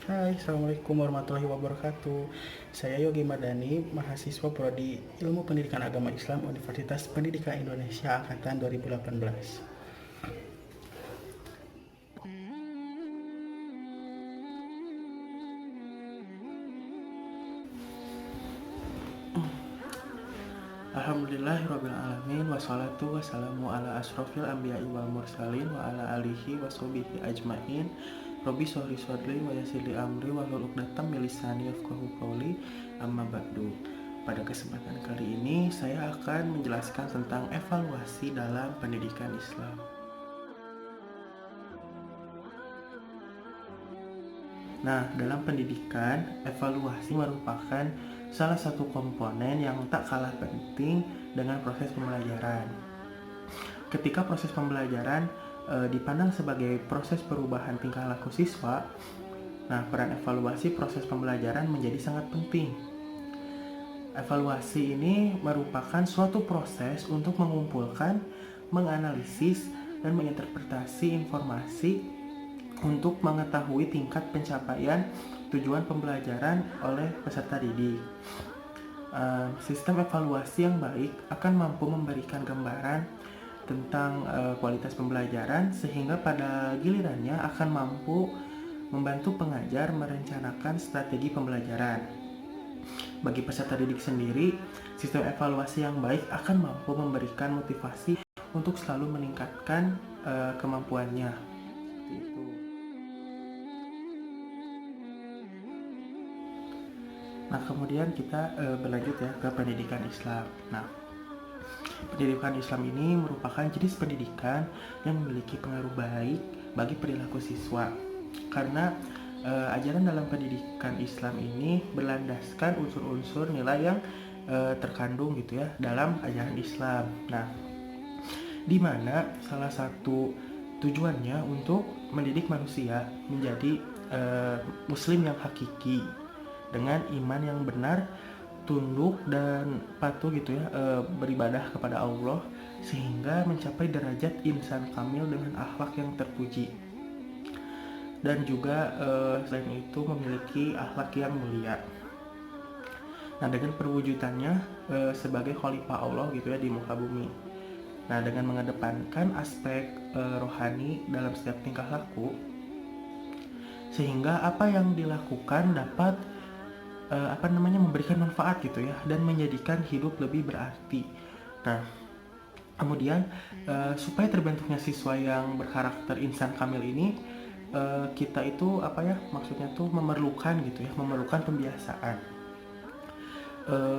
Hai, Assalamualaikum warahmatullahi wabarakatuh. Saya Yogi Mardani, mahasiswa Prodi Ilmu Pendidikan Agama Islam Universitas Pendidikan Indonesia Angkatan 2018. Alhamdulillahirrabbilalamin. Wassalatu wassalamu ala asrofil anbiya'i wal mursalin wa ala alihi wa sahbihi ajmain. Robbi sholli sholli wa yassirli amri wa hlul 'uqdatam min lisani yafqahu qawli. Amma ba'du. Pada kesempatan kali ini saya akan menjelaskan tentang evaluasi dalam pendidikan Islam. Nah, dalam pendidikan, evaluasi merupakan salah satu komponen yang tak kalah penting dengan proses pembelajaran. Ketika proses pembelajaran dipandang sebagai proses perubahan tingkah laku siswa, nah peran evaluasi proses pembelajaran menjadi sangat penting. Evaluasi ini merupakan suatu proses untuk mengumpulkan, menganalisis, dan menginterpretasi informasi untuk mengetahui tingkat pencapaian tujuan pembelajaran oleh peserta didik. Sistem evaluasi yang baik akan mampu memberikan gambaran tentang kualitas pembelajaran sehingga pada gilirannya akan mampu membantu pengajar merencanakan strategi pembelajaran. Bagi peserta didik sendiri, sistem evaluasi yang baik akan mampu memberikan motivasi untuk selalu meningkatkan kemampuannya. Itu. Nah, kemudian kita berlanjut ya ke pendidikan Islam. Nah, pendidikan Islam ini merupakan jenis pendidikan yang memiliki pengaruh baik bagi perilaku siswa. Karena ajaran dalam pendidikan Islam ini berlandaskan unsur-unsur nilai yang terkandung gitu ya dalam ajaran Islam. Nah, di mana salah satu tujuannya untuk mendidik manusia menjadi muslim yang hakiki dengan iman yang benar, tunduk dan patuh gitu ya, beribadah kepada Allah sehingga mencapai derajat insan kamil dengan akhlak yang terpuji. Dan juga selain itu memiliki akhlak yang mulia. Nah, dengan perwujudannya sebagai khalifah Allah gitu ya di muka bumi. Nah, dengan mengedepankan aspek rohani dalam setiap tingkah laku, sehingga apa yang dilakukan dapat memberikan manfaat gitu ya dan menjadikan hidup lebih berarti. Nah, kemudian supaya terbentuknya siswa yang berkarakter insan kamil ini, kita itu memerlukan gitu ya, memerlukan pembiasaan.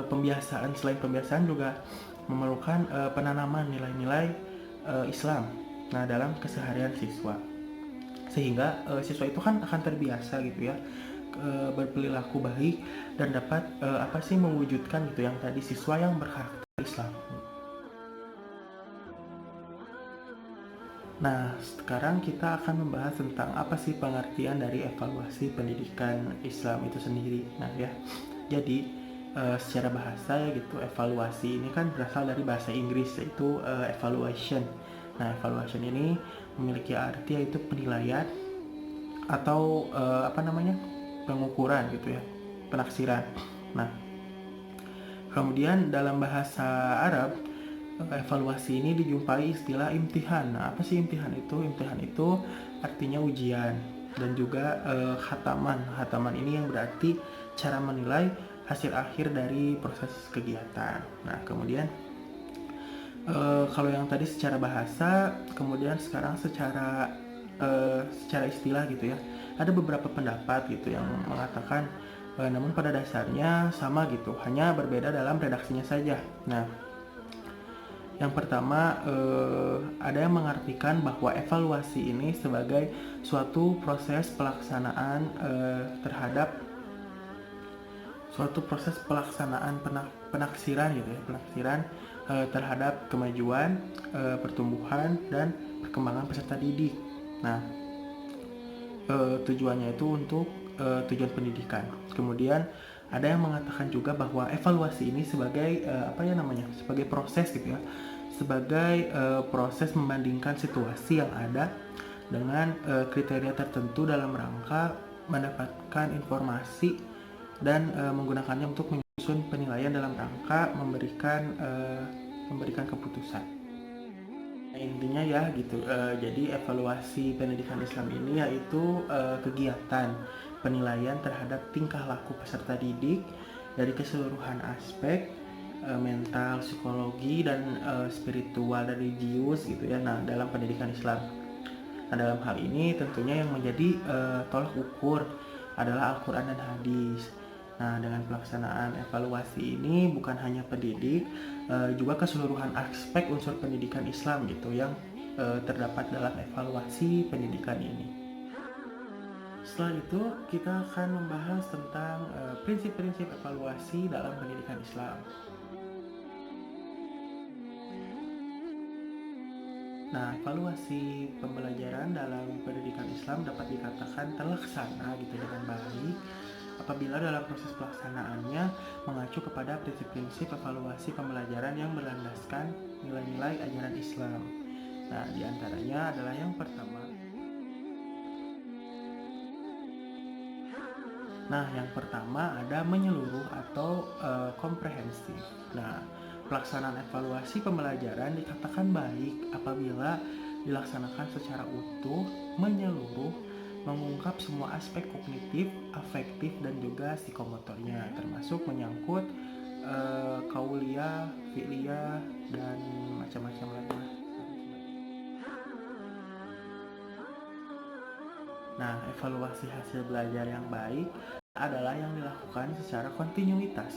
Pembiasaan selain pembiasaan juga memerlukan penanaman nilai-nilai Islam. Nah, dalam keseharian siswa, sehingga siswa itu kan akan terbiasa gitu ya berperilaku baik dan dapat mewujudkan gitu yang tadi siswa yang berkarakter Islam. Nah, sekarang kita akan membahas tentang apa sih pengertian dari evaluasi pendidikan Islam itu sendiri. Nah ya, jadi secara bahasa ya gitu, evaluasi ini kan berasal dari bahasa Inggris yaitu evaluation. Nah, evaluation ini memiliki arti yaitu penilaian atau pengukuran gitu ya, penaksiran. Nah, kemudian dalam bahasa Arab, evaluasi ini dijumpai istilah imtihan. Nah, apa sih imtihan itu? Imtihan itu artinya ujian dan juga khataman. Khataman ini yang berarti cara menilai hasil akhir dari proses kegiatan. Nah, kemudian kalau yang tadi secara bahasa, kemudian sekarang secara istilah gitu ya. Ada beberapa pendapat gitu yang mengatakan namun pada dasarnya sama gitu, hanya berbeda dalam redaksinya saja. Nah, yang pertama ada yang mengartikan bahwa evaluasi ini sebagai suatu proses pelaksanaan penaksiran gitu ya, penaksiran terhadap kemajuan, pertumbuhan dan perkembangan peserta didik. Nah, tujuannya itu untuk tujuan pendidikan. Kemudian ada yang mengatakan juga bahwa evaluasi ini sebagai sebagai proses gitu ya, sebagai proses membandingkan situasi yang ada dengan kriteria tertentu dalam rangka mendapatkan informasi dan menggunakannya untuk menyusun penilaian dalam rangka memberikan keputusan. Nah, intinya ya gitu. Jadi evaluasi pendidikan Islam ini yaitu kegiatan penilaian terhadap tingkah laku peserta didik dari keseluruhan aspek mental, psikologi dan spiritual dan religius gitu ya. Nah, dalam pendidikan Islam. Nah, dalam hal ini tentunya yang menjadi tolak ukur adalah Al-Quran dan hadis. Nah, dengan pelaksanaan evaluasi ini bukan hanya pendidik, juga keseluruhan aspek unsur pendidikan Islam gitu yang terdapat dalam evaluasi pendidikan ini. Setelah itu kita akan membahas tentang prinsip-prinsip evaluasi dalam pendidikan Islam. Nah, evaluasi pembelajaran dalam pendidikan Islam dapat dikatakan terlaksana gitu dengan baik apabila dalam proses pelaksanaannya mengacu kepada prinsip-prinsip evaluasi pembelajaran yang berlandaskan nilai-nilai ajaran Islam. Nah, diantaranya adalah yang pertama. Yang pertama ada menyeluruh atau komprehensif. Nah, pelaksanaan evaluasi pembelajaran dikatakan baik apabila dilaksanakan secara utuh, menyeluruh, mengungkap semua aspek kognitif, afektif, dan juga psikomotornya, termasuk menyangkut kauliyah, fi'liyah, dan macam-macam lainnya. Nah, evaluasi hasil belajar yang baik adalah yang dilakukan secara kontinuitas,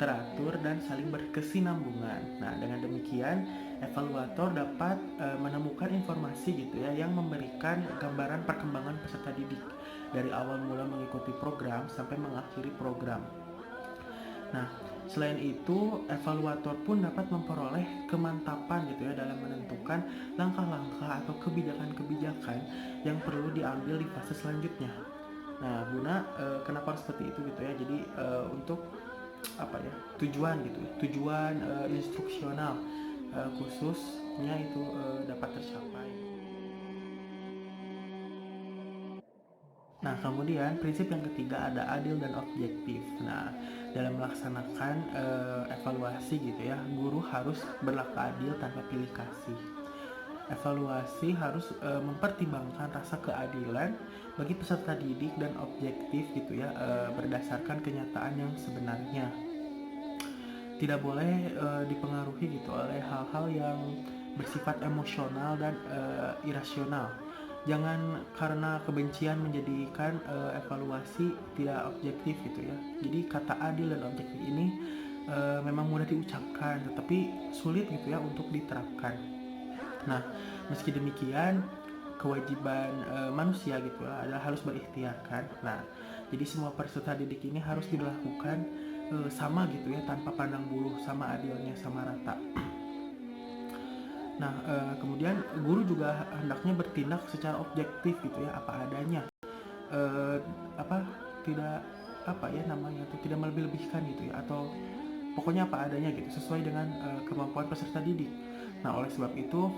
teratur, dan saling berkesinambungan. Nah, dengan demikian evaluator dapat menemukan informasi gitu ya yang memberikan gambaran perkembangan peserta didik dari awal mula mengikuti program sampai mengakhiri program. Nah, selain itu evaluator pun dapat memperoleh kemantapan gitu ya dalam menentukan langkah-langkah atau kebijakan-kebijakan yang perlu diambil di fase selanjutnya. Nah, guna kenapa seperti itu gitu ya? Jadi untuk tujuan gitu, tujuan instruksional khususnya itu dapat tercapai. Nah, kemudian prinsip yang ketiga ada adil dan objektif. Nah, dalam melaksanakan evaluasi gitu ya, guru harus berlaku adil tanpa pilih kasih. Evaluasi harus mempertimbangkan rasa keadilan bagi peserta didik dan objektif gitu ya, berdasarkan kenyataan yang sebenarnya. Tidak boleh dipengaruhi gitu oleh hal-hal yang bersifat emosional dan irasional. Jangan karena kebencian menjadikan evaluasi tidak objektif gitu ya. Jadi kata adil dan objektif ini memang mudah diucapkan tetapi sulit gitu ya untuk diterapkan. Nah, meski demikian kewajiban manusia gitu ya adalah harus berikhtiar kan. Nah, jadi semua peserta didik ini harus dilakukan sama gitu ya, tanpa pandang bulu, sama adilnya, sama rata. Nah, kemudian guru juga hendaknya bertindak secara objektif gitu ya, apa adanya, tidak melebih-lebihkan gitu ya, atau pokoknya apa adanya gitu, sesuai dengan kemampuan peserta didik. Nah, oleh sebab itu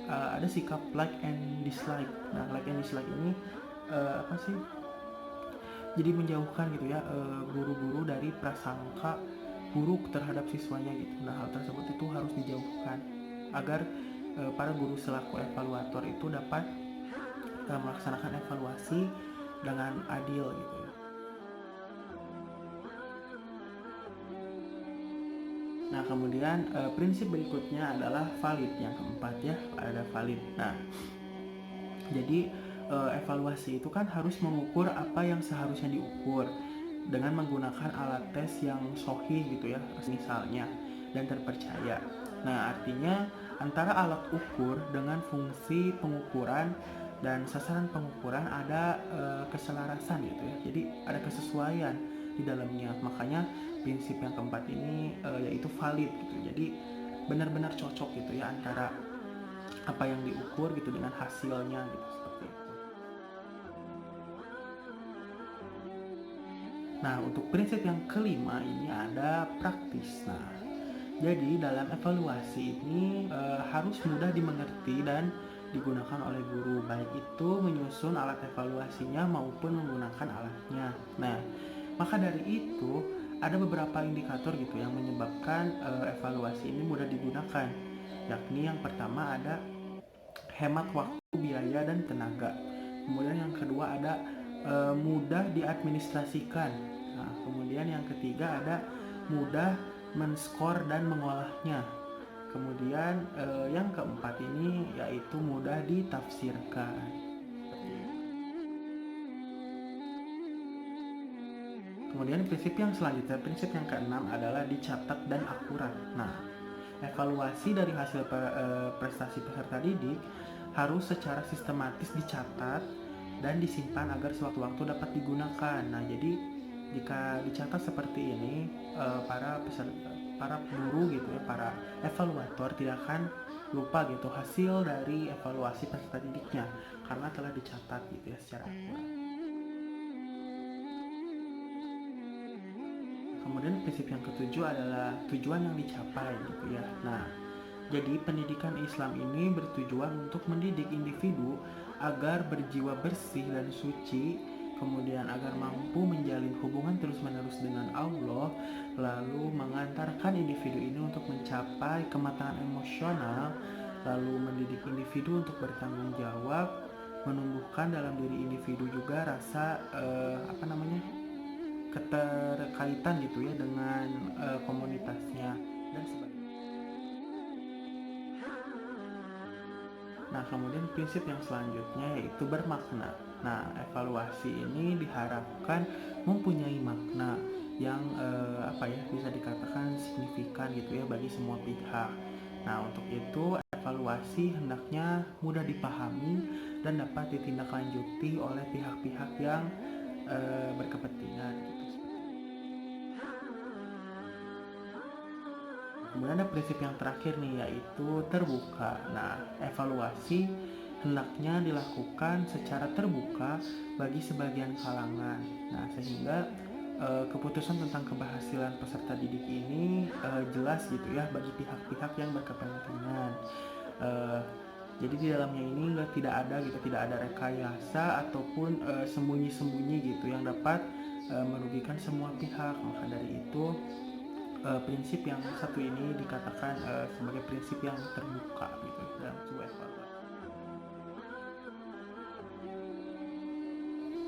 ada sikap like and dislike. Nah, like and dislike ini jadi menjauhkan gitu ya guru-guru dari prasangka buruk terhadap siswanya gitu. Nah, hal tersebut itu harus dijauhkan agar para guru selaku evaluator itu dapat melaksanakan evaluasi dengan adil gitu ya. Nah, kemudian prinsip berikutnya adalah valid. Yang keempat ya, ada valid. Nah, jadi evaluasi itu kan harus mengukur apa yang seharusnya diukur dengan menggunakan alat tes yang sahih gitu ya, misalnya, dan terpercaya. Nah, artinya antara alat ukur dengan fungsi pengukuran dan sasaran pengukuran ada keselarasan gitu ya. Jadi ada kesesuaian di dalamnya. Makanya prinsip yang keempat ini yaitu valid gitu. Jadi benar-benar cocok gitu ya antara apa yang diukur gitu dengan hasilnya gitu, seperti itu. Nah, untuk prinsip yang kelima ini ada praktis. Nah, jadi dalam evaluasi ini harus mudah dimengerti dan digunakan oleh guru, baik itu menyusun alat evaluasinya maupun menggunakan alatnya. Nah, maka dari itu ada beberapa indikator gitu yang menyebabkan evaluasi ini mudah digunakan, yakni yang pertama ada hemat waktu, biaya, dan tenaga. Kemudian yang kedua ada mudah diadministrasikan. Nah, kemudian yang ketiga ada mudah men-skor dan mengolahnya. Kemudian yang keempat ini yaitu mudah ditafsirkan. Kemudian prinsip yang selanjutnya, prinsip yang keenam adalah dicatat dan akurat. Nah, evaluasi dari hasil prestasi peserta didik harus secara sistematis dicatat dan disimpan agar sewaktu-waktu dapat digunakan. Nah, jadi jika dicatat seperti ini, para guru gitu ya, para evaluator tidak akan lupa gitu hasil dari evaluasi peserta didiknya karena telah dicatat gitu ya secara akurat. Kemudian prinsip yang ketujuh adalah tujuan yang dicapai gitu ya. Nah, jadi pendidikan Islam ini bertujuan untuk mendidik individu agar berjiwa bersih dan suci, kemudian agar mampu menjalin hubungan terus-menerus dengan Allah, lalu mengantarkan individu ini untuk mencapai kematangan emosional, lalu mendidik individu untuk bertanggung jawab, menumbuhkan dalam diri individu juga rasa keterkaitan gitu ya dengan komunitasnya dan sebagainya. Nah, kemudian prinsip yang selanjutnya yaitu bermakna. Nah, evaluasi ini diharapkan mempunyai makna yang bisa dikatakan signifikan gitu ya bagi semua pihak. Nah, untuk itu evaluasi hendaknya mudah dipahami dan dapat ditindaklanjuti oleh pihak-pihak yang berkepentingan gitu. Kemudian ada prinsip yang terakhir nih yaitu terbuka. Nah, evaluasi hendaknya dilakukan secara terbuka bagi sebagian kalangan. Nah, sehingga keputusan tentang keberhasilan peserta didik ini jelas gitu ya bagi pihak-pihak yang berkepentingan. Jadi di dalamnya ini tidak ada rekayasa ataupun sembunyi-sembunyi gitu yang dapat merugikan semua pihak. Maka dari itu prinsip yang satu ini dikatakan sebagai prinsip yang terbuka gitu dalam sebuah evaluasi.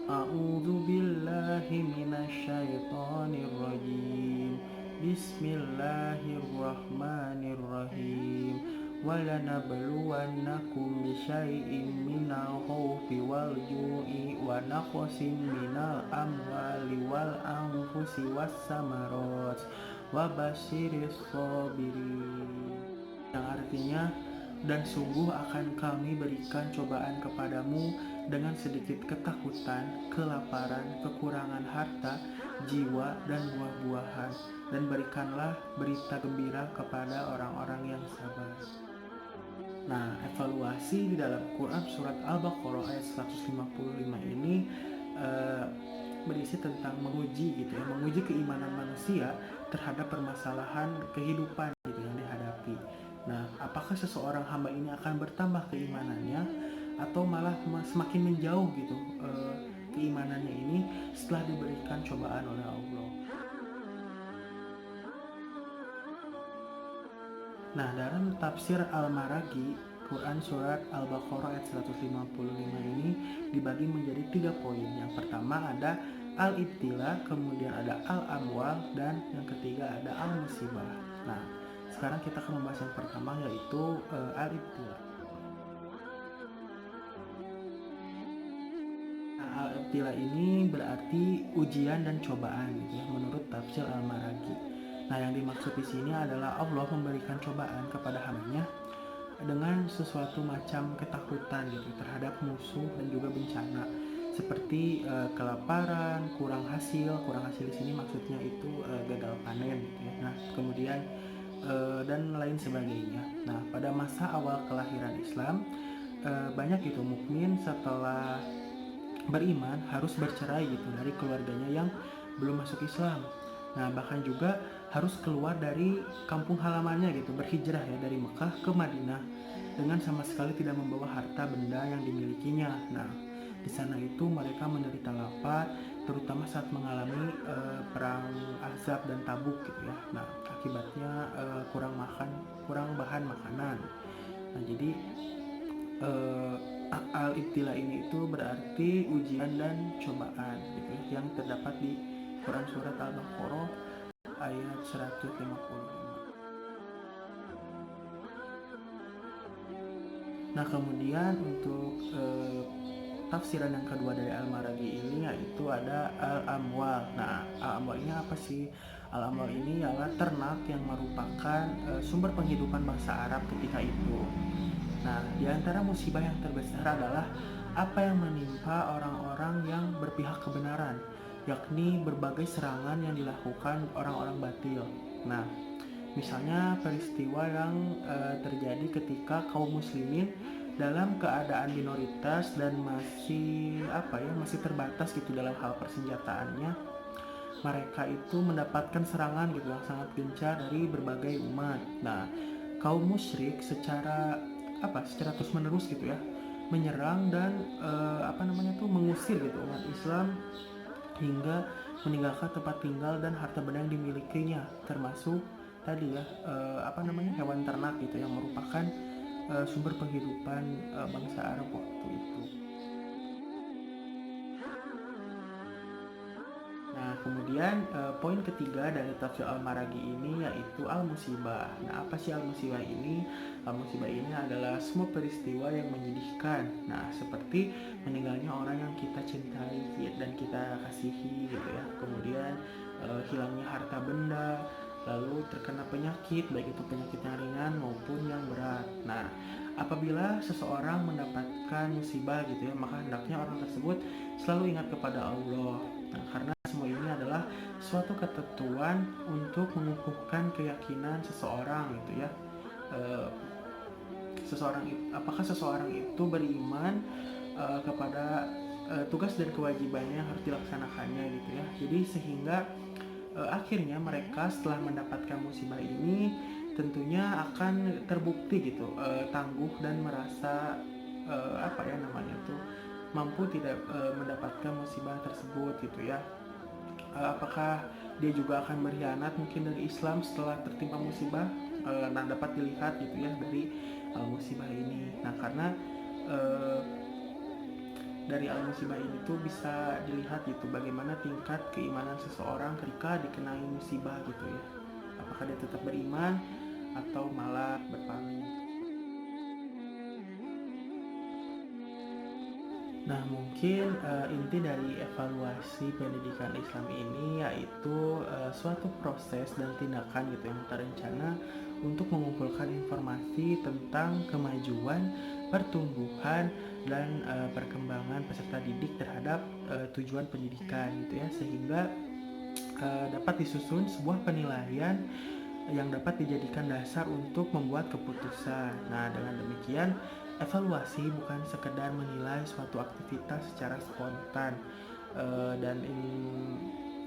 A'udzu billahi minasyaitonir rajim. Bismillahirrahmanirrahim. وَلَنَبْلُوَنَّكُمْ بِشَيْءٍ مِّنَ الْخَوْفِ وَالْجُوعِ وَنَقْصٍ مِّنَ الْأَمْوَالِ وَالْأَنفُسِ وَالثَّمَرَاتِ وَبَشِّرِ الصَّابِرِينَ. Yang artinya, dan sungguh akan kami berikan cobaan kepadamu dengan sedikit ketakutan, kelaparan, kekurangan harta, jiwa, dan buah-buahan, dan berikanlah berita gembira kepada orang-orang yang sabar. Nah, evaluasi di dalam Quran surat Al-Baqarah ayat 155 ini berisi tentang menguji gitu ya, menguji keimanan manusia terhadap permasalahan kehidupan gitu yang dihadapi. Nah, apakah seseorang hamba ini akan bertambah keimanannya atau malah semakin menjauh gitu keimanannya ini setelah diberikan cobaan oleh Allah. Nah, dalam tafsir Al-Maraghi, Quran surat Al-Baqarah ayat 155 ini dibagi menjadi 3 poin. Yang pertama ada Al-Ibtila, kemudian ada Al-Amwal, dan yang ketiga ada Al-Musibah. Nah, sekarang kita akan membahas yang pertama yaitu Al-Ibtila. Nah, Al-Ibtila ini berarti ujian dan cobaan gitu ya, menurut tafsir Al-Maraghi. Nah, yang dimaksud di sini adalah Allah memberikan cobaan kepada hambanya dengan sesuatu macam ketakutan gitu terhadap musuh dan juga bencana seperti kelaparan, kurang hasil di sini maksudnya itu gagal panen gitu ya. Nah, kemudian dan lain sebagainya. Nah, pada masa awal kelahiran Islam banyak itu mukmin setelah beriman harus bercerai gitu dari keluarganya yang belum masuk Islam. Nah, bahkan juga harus keluar dari kampung halamannya gitu, berhijrah ya dari Mekah ke Madinah. dengan sama sekali tidak membawa harta benda yang dimilikinya. Nah, di sana itu mereka menderita lapar, terutama saat mengalami perang Ahzab dan Tabuk gitu ya. Nah, akibatnya kurang bahan makanan. Nah, jadi eh, al-ibtila ini itu berarti ujian dan cobaan gitu ya, yang terdapat di Quran surat Al-Baqarah ayat 155. Nah, kemudian untuk tafsiran yang kedua dari Al-Maraghi ini yaitu ada Al-Amwal. Nah, Al-Amwal ini apa sih? Al-Amwal ini adalah ternak yang merupakan sumber penghidupan bangsa Arab ketika itu. Nah, di antara musibah yang terbesar adalah apa yang menimpa orang-orang yang berpihak kebenaran, yakni berbagai serangan yang dilakukan orang-orang batil. Nah, misalnya peristiwa yang terjadi ketika kaum muslimin dalam keadaan minoritas dan masih terbatas gitu dalam hal persenjataannya, mereka itu mendapatkan serangan gitu yang sangat gencar dari berbagai umat. Nah, kaum musyrik secara terus menerus gitu ya menyerang dan mengusir gitu umat Islam hingga meninggalkan tempat tinggal dan harta benda yang dimilikinya, termasuk tadi ya hewan ternak gitu yang merupakan sumber penghidupan bangsa Arab waktu itu. Nah, kemudian poin ketiga dari tafsir Al-Maraghi ini yaitu Al-Musibah. Nah, apa sih Al-Musibah ini? Al-Musibah ini adalah semua peristiwa yang menyedihkan. Nah, seperti meninggalnya orang yang kita cintai dan kita kasihi gitu ya. Kemudian hilangnya harta benda, lalu terkena penyakit, baik itu penyakit yang ringan maupun yang berat. Nah, apabila seseorang mendapatkan musibah gitu ya, maka hendaknya orang tersebut selalu ingat kepada Allah. Nah, karena semua ini adalah suatu ketentuan untuk mengukuhkan keyakinan seseorang gitu ya. E, apakah seseorang itu beriman kepada tugas dan kewajibannya yang harus dilaksanakannya gitu ya. Jadi sehingga akhirnya mereka setelah mendapatkan musibah ini tentunya akan terbukti gitu tangguh dan merasa mampu tidak mendapatkan musibah tersebut gitu ya. Apakah dia juga akan berkhianat mungkin dari Islam setelah tertimpa musibah? Nah, dapat dilihat gitu ya dari musibah ini. Nah, karena uh, dari al-musibah ini tuh bisa dilihat gitu bagaimana tingkat keimanan seseorang ketika dikenai musibah gitu ya. Apakah dia tetap beriman atau malah berpaling. Nah, mungkin inti dari evaluasi pendidikan Islam ini yaitu suatu proses dan tindakan gitu yang terencana untuk mengumpulkan informasi tentang kemajuan, pertumbuhan, dan perkembangan peserta didik terhadap tujuan pendidikan gitu ya, sehingga dapat disusun sebuah penilaian yang dapat dijadikan dasar untuk membuat keputusan. Nah, dengan demikian evaluasi bukan sekedar menilai suatu aktivitas secara spontan dan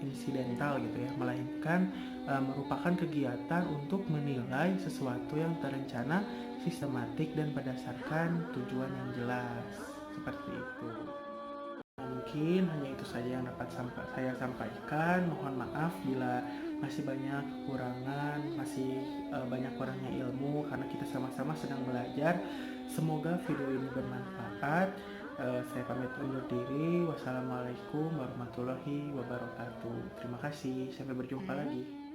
insidental gitu ya, melainkan merupakan kegiatan untuk menilai sesuatu yang terencana, sistematik dan berdasarkan tujuan yang jelas. Seperti itu. Mungkin hanya itu saja yang dapat saya sampaikan. Mohon maaf bila masih banyak kekurangan, masih banyak kurangnya ilmu karena kita sama-sama sedang belajar. Semoga video ini bermanfaat. Saya pamit undur diri. Wassalamualaikum warahmatullahi wabarakatuh. Terima kasih. Sampai berjumpa lagi.